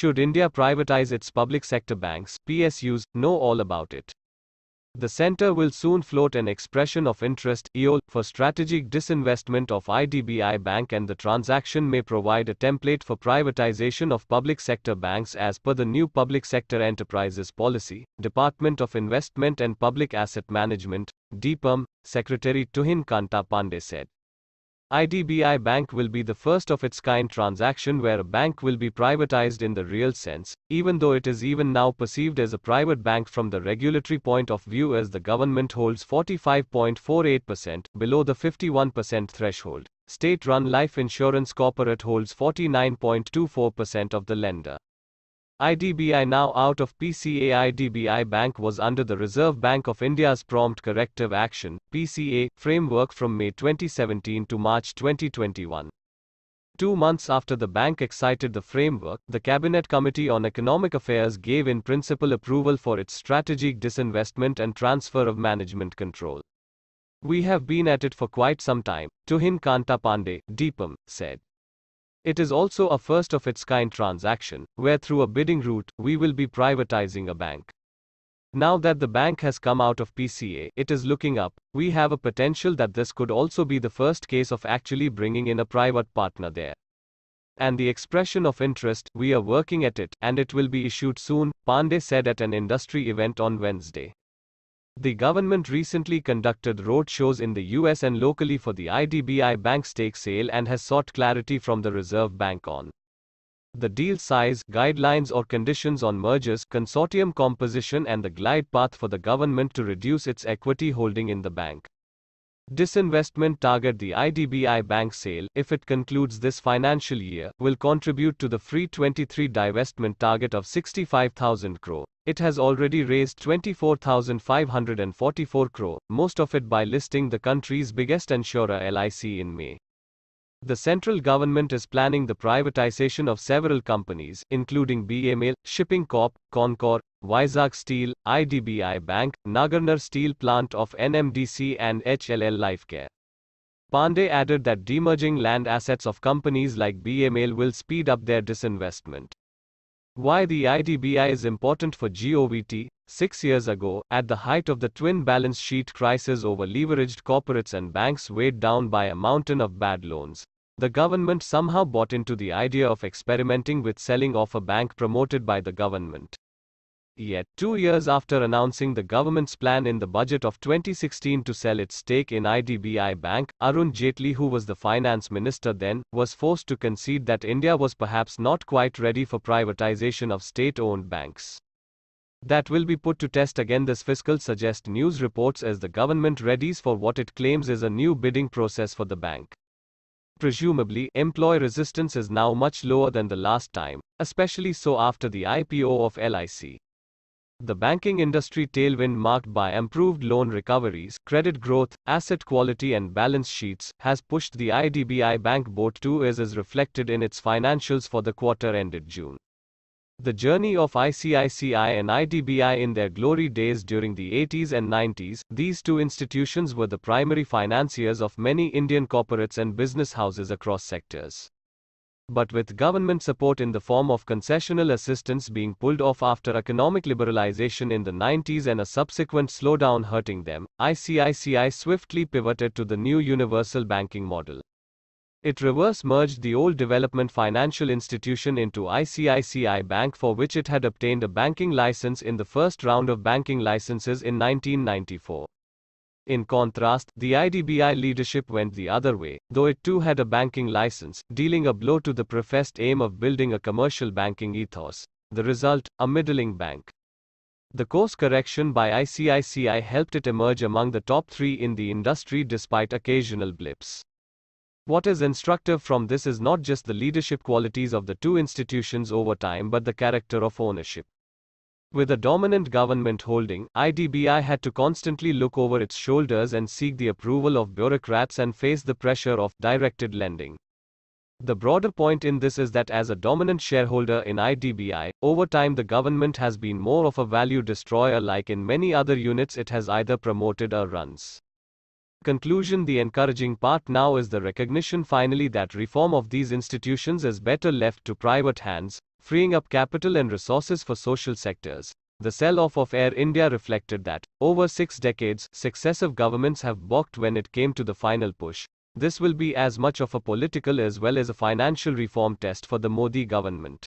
Should India privatize its public sector banks, PSUs, know all about it. The centre will soon float an expression of interest (EOL) for strategic disinvestment of IDBI Bank, and the transaction may provide a template for privatisation of public sector banks as per the new Public Sector Enterprises Policy, Department of Investment and Public Asset Management, Dipam, Secretary Tuhin Kanta Pandey said. IDBI Bank will be the first of its kind transaction where a bank will be privatized in the real sense, even though it is even now perceived as a private bank from the regulatory point of view, as the government holds 45.48%, below the 51% threshold. State-run life insurance corporate holds 49.24% of the lender. IDBI now out of PCA. IDBI Bank was under the Reserve Bank of India's Prompt Corrective Action (PCA) framework from May 2017 to March 2021. 2 months after the bank exited the framework, the Cabinet Committee on Economic Affairs gave in principle approval for its strategic disinvestment and transfer of management control. "We have been at it for quite some time," Tuhin Kanta Pandey, Dipam, said. "It is also a first of its kind transaction, where through a bidding route, we will be privatizing a bank. Now that the bank has come out of PCA, it is looking up. We have a potential that this could also be the first case of actually bringing in a private partner there. And the expression of interest, we are working at it, and it will be issued soon," Pandey said at an industry event on Wednesday. The government recently conducted roadshows in the US and locally for the IDBI Bank stake sale and has sought clarity from the Reserve Bank on the deal size, guidelines or conditions on mergers, consortium composition, and the glide path for the government to reduce its equity holding in the bank. Disinvestment target: the IDBI Bank sale, if it concludes this financial year, will contribute to the free 23 divestment target of 65,000 crore. It has already raised 24,544 crore, most of it by listing the country's biggest insurer LIC in May. The central government is planning the privatization of several companies, including BML, Shipping Corp, Concor, Vizag Steel, IDBI Bank, Nagarnar Steel Plant of NMDC, and HLL Lifecare. Pandey added that demerging land assets of companies like BML will speed up their disinvestment. Why the IDBI is important for GOVT: 6 years ago, at the height of the twin balance sheet crisis over leveraged corporates and banks weighed down by a mountain of bad loans, the government somehow bought into the idea of experimenting with selling off a bank promoted by the government. Yet, 2 years after announcing the government's plan in the budget of 2016 to sell its stake in IDBI Bank, Arun Jaitley, who was the finance minister then, was forced to concede that India was perhaps not quite ready for privatization of state-owned banks. That will be put to test again this fiscal, suggest news reports, as the government readies for what it claims is a new bidding process for the bank. Presumably, employee resistance is now much lower than the last time, especially so after the IPO of LIC. The banking industry tailwind, marked by improved loan recoveries, credit growth, asset quality and balance sheets, has pushed the IDBI Bank boat too, as is reflected in its financials for the quarter ended June. The journey of ICICI and IDBI in their glory days during the 80s and 90s, these two institutions were the primary financiers of many Indian corporates and business houses across sectors. But with government support in the form of concessional assistance being pulled off after economic liberalization in the 90s and a subsequent slowdown hurting them, ICICI swiftly pivoted to the new universal banking model. It reverse merged the old development financial institution into ICICI Bank, for which it had obtained a banking license in the first round of banking licenses in 1994. In contrast, the IDBI leadership went the other way, though it too had a banking license, dealing a blow to the professed aim of building a commercial banking ethos. The result, a middling bank. The course correction by ICICI helped it emerge among the top 3 in the industry despite occasional blips. What is instructive from this is not just the leadership qualities of the two institutions over time, but the character of ownership. With a dominant government holding, IDBI had to constantly look over its shoulders and seek the approval of bureaucrats and face the pressure of directed lending. The broader point in this is that as a dominant shareholder in IDBI, over time the government has been more of a value destroyer, like in many other units it has either promoted or runs. Conclusion: the encouraging part now is the recognition finally that reform of these institutions is better left to private hands, freeing up capital and resources for social sectors. The sell-off of Air India reflected that, over 6 decades, successive governments have balked when it came to the final push. This will be as much of a political as well as a financial reform test for the Modi government.